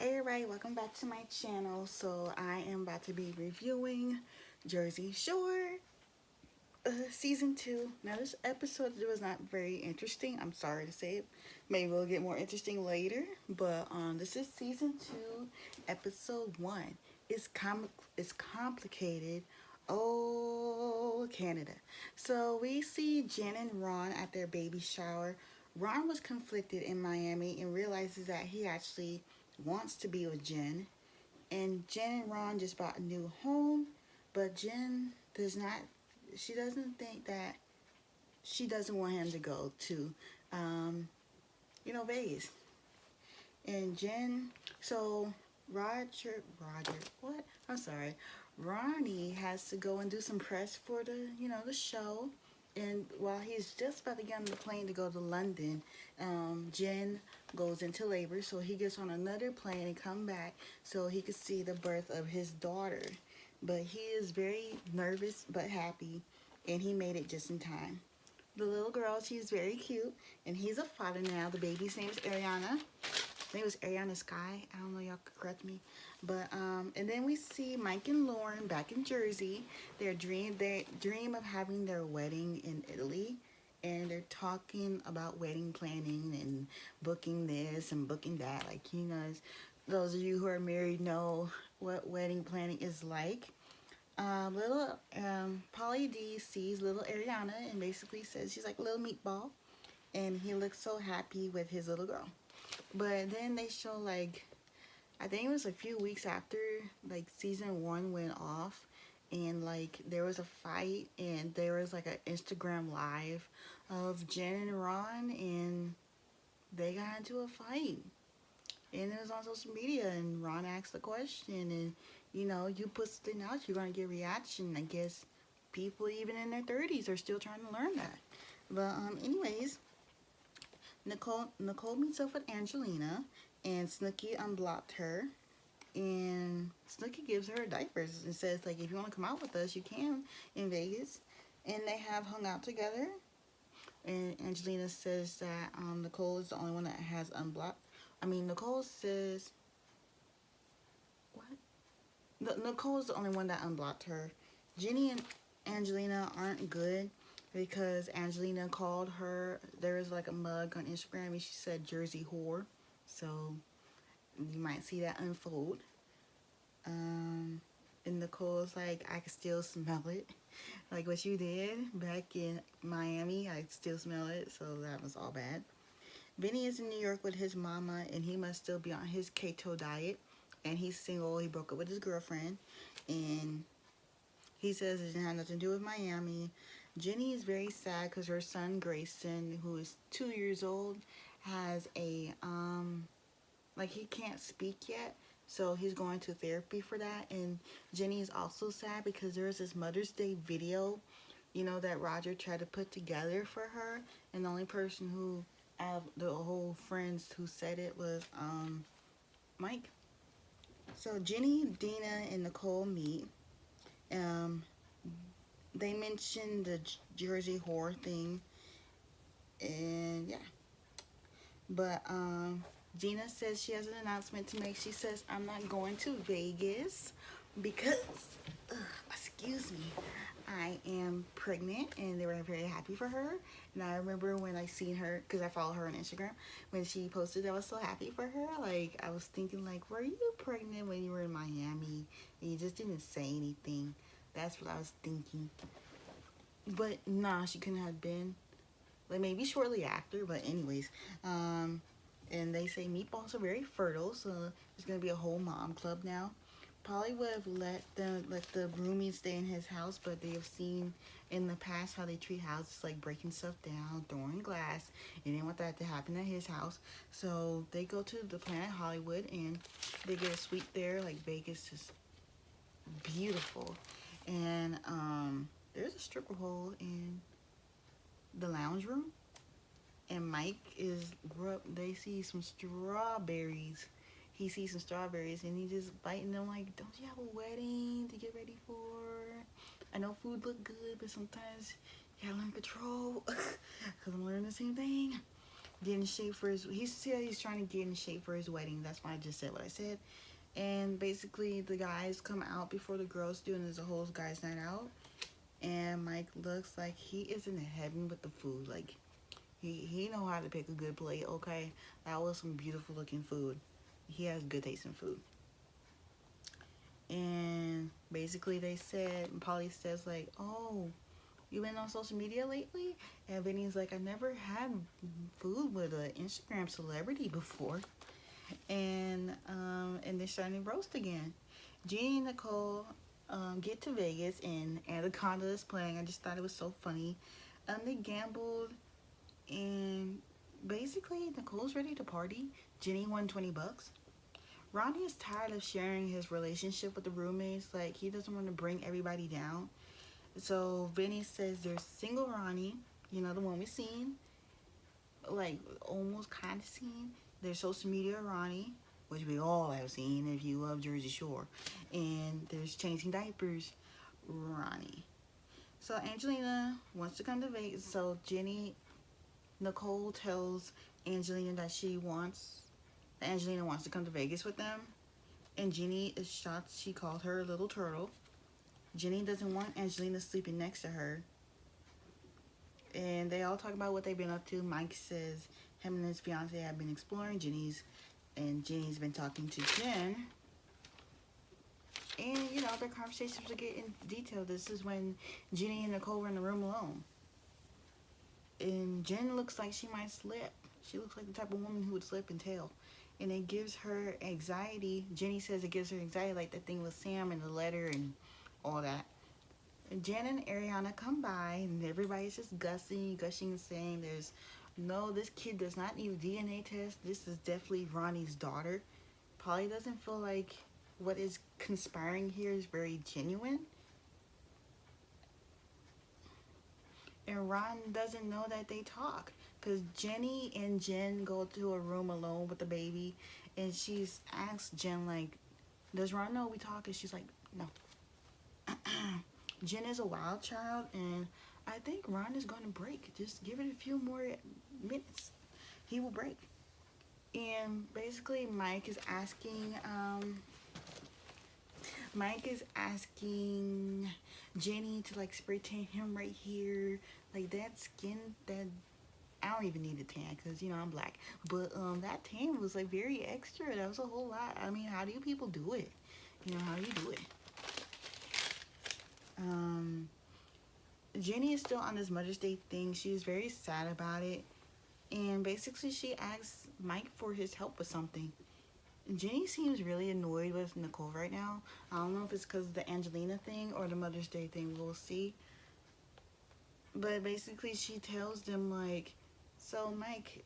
Hey everybody, welcome back to my channel. So I am about to be reviewing Jersey Shore season 2. Now this episode was not very interesting. I'm sorry to say it. Maybe we'll get more interesting later. But this is season 2, episode 1. It's complicated. Oh, Canada. So we see Jen and Ron at their baby shower. Ron was conflicted in Miami and realizes that he actually wants to be with Jen. And Jen and Ron just bought a new home, but Jen does not, she doesn't think that, she doesn't want him to go to, Vegas. And Jen, so Roger, what? I'm sorry. Ronnie has to go and do some press for the show. And while he's just about to get on the plane to go to London, Jen goes into labor. So he gets on another plane and come back so he could see the birth of his daughter. But he is very nervous but happy, and he made it just in time. The little girl, she's very cute, and he's a father now. The baby's name is Ariana. I think it was Ariana Sky. I don't know, y'all could correct me. But and then we see Mike and Lauren back in Jersey. They dream of having their wedding in Italy, and they're talking about wedding planning and booking this and booking that. Like, those of you who are married know what wedding planning is like. Little Polly D sees little Ariana and basically says she's like a little meatball, and he looks so happy with his little girl. But then they show, like, I think it was a few weeks after, like, season 1 went off, and, like, there was a fight, and there was, like, an Instagram live of Jen and Ron, and they got into a fight. And it was on social media, and Ron asked the question, and, you put something out, you're going to get reaction. I guess people even in their 30s are still trying to learn that. But, anyways, Nicole meets up with Angelina, and Snooki unblocked her, and Snooki gives her diapers and says, like, if you want to come out with us, you can in Vegas. And they have hung out together, and Angelina says that Nicole is the only one that has unblocked. Nicole says, what? Nicole is the only one that unblocked her. Jenny and Angelina aren't good, because Angelina called her, there was like a mug on Instagram, and she said Jersey whore. So you might see that unfold. And Nicole's like, I can still smell it. Like what you did back in Miami, I still smell it. So that was all bad. Vinny is in New York with his mama, and he must still be on his keto diet. And he's single. He broke up with his girlfriend. And he says it didn't have nothing to do with Miami. Jenny is very sad because her son Grayson, who is 2 years old, has a like, he can't speak yet, so he's going to therapy for that. And Jenny is also sad because there's this Mother's Day video, that Roger tried to put together for her, and the only person who out of the whole friends who said it was Mike. So Jenny, Dina, and Nicole meet. They mentioned the Jersey whore thing, and yeah. But Dina says she has an announcement to make. She says, I'm not going to Vegas because, excuse me, I am pregnant, and they were very happy for her. And I remember when I seen her, because I follow her on Instagram, when she posted, I was so happy for her. Like, I was thinking, like, were you pregnant when you were in Miami and you just didn't say anything? That's what I was thinking. But nah, she couldn't have been. Like, maybe shortly after, but anyways. And they say meatballs are very fertile, so there's gonna be a whole mom club now. Polly would have let the roomies stay in his house, but they have seen in the past how they treat houses, like breaking stuff down, throwing glass, and they didn't want that to happen at his house. So they go to the Planet Hollywood, and they get a suite there. Like, Vegas is beautiful, and there's a stripper pole in the lounge room, and Mike they see some strawberries. He sees some strawberries, and he just biting them like, don't you have a wedding to get ready for? I know food look good, but sometimes you gotta learn control, because I'm learning the same thing. getting shape for his. He said he's trying to get in shape for his wedding. That's why I just said what I said. And basically, the guys come out before the girls do, and there's a whole guys' night out. And Mike looks like he is in heaven with the food. Like he know how to pick a good plate. Okay, that was some beautiful looking food. He has good taste in food. And basically, they said, and Polly says like, "Oh, you been on social media lately?" And Vinny's like, "I never had food with an Instagram celebrity before." And they're starting to roast again. Jeannie and Nicole get to Vegas and Anaconda is playing. I just thought it was so funny. They gambled and basically Nicole's ready to party. Jenny won $20. Ronnie is tired of sharing his relationship with the roommates. Like he doesn't want to bring everybody down. So Vinny says there's single Ronnie, you know the one we seen, like almost kind of seen. There's social media Ronnie, which we all have seen if you love Jersey Shore, and there's changing diapers Ronnie. So Angelina wants to come to Vegas. So Nicole tells Angelina that Angelina wants to come to Vegas with them, and Jenny is shocked she called her a little turtle. Jenny doesn't want Angelina sleeping next to her. And they all talk about what they've been up to. Mike says him and his fiance have been exploring. Jenny's been talking to Jen. And, you know, their conversations will get in detail. This is when Jenny and Nicole were in the room alone. And Jen looks like she might slip. She looks like the type of woman who would slip and tail. And it gives her anxiety. Jenny says it gives her anxiety, like that thing with Sam and the letter and all that. And Jen and Ariana come by, and everybody's just gushing and saying this kid does not need a DNA test. This is definitely Ronnie's daughter. Polly doesn't feel like what is conspiring here is very genuine. And Ron doesn't know that they talk. Because Jenny and Jen go to a room alone with the baby. And she's asked Jen, like, does Ron know we talk? And she's like, no. Jen is a wild child. And I think Ron is going to break. Just give it a few more minutes. He will break. And basically Mike is asking Jenny to like spray tan him right here, like that skin that I don't even need a tan because you know I'm black, but that tan was like very extra. That was a whole lot. I mean, how do you people do it? You know, how do you do it? Jenny is still on this Mother's Day thing. She's very sad about it, and basically she asks Mike for his help with something. Jenny seems really annoyed with Nicole right now. I don't know if it's because of the Angelina thing or the Mother's Day thing. We'll see. But basically she tells them like, so Mike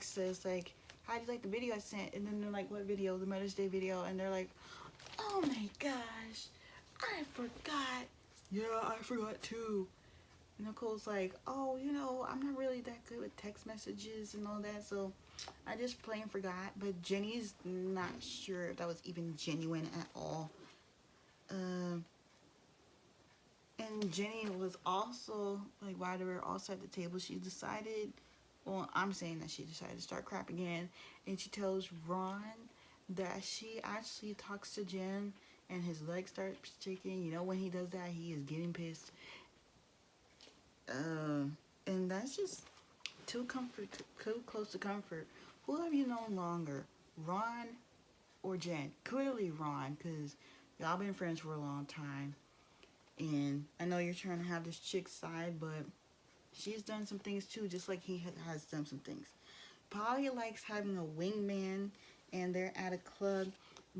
says like, how do you like the video I sent? And then they're like, what video? The Mother's Day video. And they're like, oh my gosh, I forgot. Yeah, I forgot too. Nicole's like, oh, you know, I'm not really that good with text messages and all that, so I just plain forgot. But Jenny's not sure if that was even genuine at all. And Jenny was also, like, while they were also at the table, she decided, well, I'm saying that she decided to start crap again. And she tells Ron that she actually talks to Jen and his legs start shaking. You know, when he does that, he is getting pissed. And that's just too close to comfort. Who have you known longer, Ron or Jen? Clearly Ron, because y'all been friends for a long time. And I know you're trying to have this chick side, but she's done some things too, just like he has done some things. Polly likes having a wingman, and they're at a club.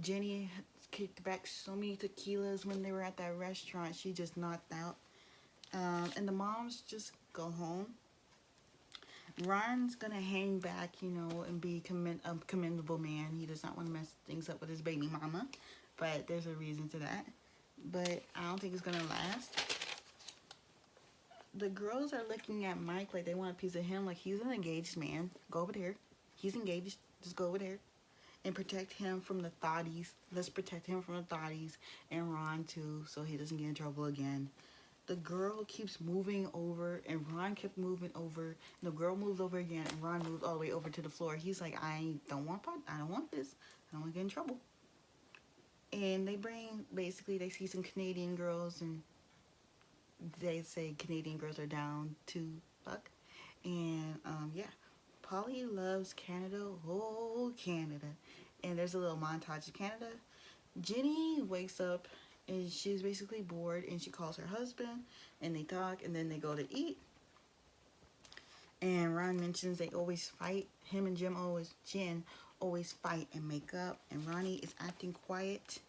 Jenny kicked back so many tequilas when they were at that restaurant. She just knocked out. And the moms just go home. Ron's gonna hang back, you know, and be a commendable man. He does not want to mess things up with his baby mama, but there's a reason to that. But I don't think it's gonna last. The girls are looking at Mike like they want a piece of him, like he's an engaged man. Go over there. He's engaged. Just go over there and protect him from the thotties. Let's protect him from the thotties and Ron too, so he doesn't get in trouble again. the girl keeps moving over, and Ron kept moving over, and the girl moves over again, and Ron moves all the way over to the floor. He's like, I don't want this. I don't want to get in trouble. And basically they see some Canadian girls, and they say Canadian girls are down to fuck. And yeah, Polly loves Canada, oh Canada. And there's a little montage of Canada. Jenny wakes up and she's basically bored, and she calls her husband, and they talk, and then they go to eat. And Ron mentions they always fight. Him and Jen always fight and make up, and Ronnie is acting quiet.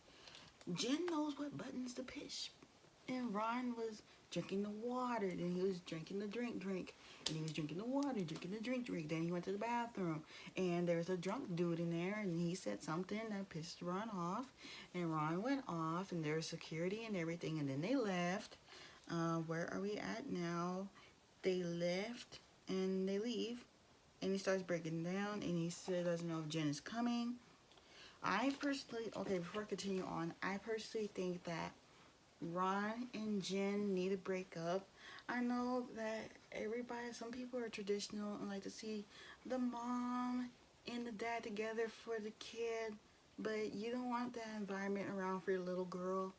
Jen knows what buttons to push, and Ron was drinking the water, then he was drinking the drink, and he was drinking the water, drinking the drink. Then he went to the bathroom, and there was a drunk dude in there, and he said something that pissed Ron off, and Ron went off, and there was security and everything, and then they left. Where are we at now? They left, and they leave, and he starts breaking down, and he still doesn't know if Jen is coming. Okay, before I continue on, I personally think that Ron and Jen need to break up. I know that some people are traditional and like to see the mom and the dad together for the kid, but you don't want that environment around for your little girl.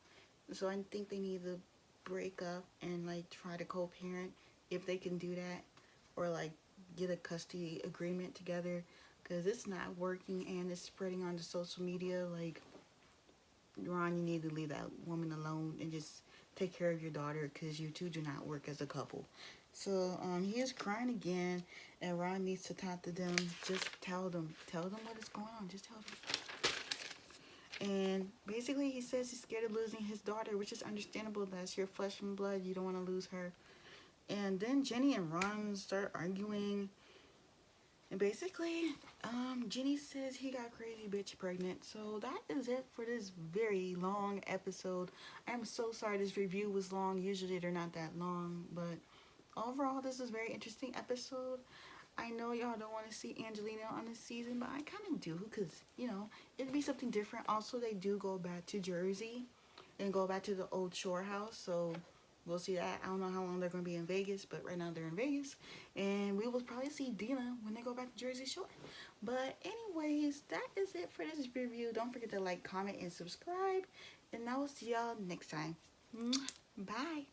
So I think they need to break up and like try to co-parent if they can do that, or like get a custody agreement together, because it's not working and it's spreading onto social media. Like, Ron, you need to leave that woman alone and just take care of your daughter, because you two do not work as a couple. So he is crying again, and Ron needs to talk to them. Just tell them what is going on. Just tell them. And basically he says he's scared of losing his daughter, which is understandable. That's your flesh and blood. You don't want to lose her. And then Jenny and Ron start arguing. And basically, Jenny says he got crazy bitch pregnant. So that is it for this very long episode. I'm so sorry this review was long. Usually they're not that long. But overall, this is a very interesting episode. I know y'all don't want to see Angelina on this season, but I kind of do. Because, it'd be something different. Also, they do go back to Jersey and go back to the old shore house. So we'll see that. I don't know how long they're going to be in Vegas, but right now they're in Vegas. And we will probably see Dina when they go back to Jersey Shore. But anyways, that is it for this review. Don't forget to like, comment, and subscribe. And I will see y'all next time. Bye.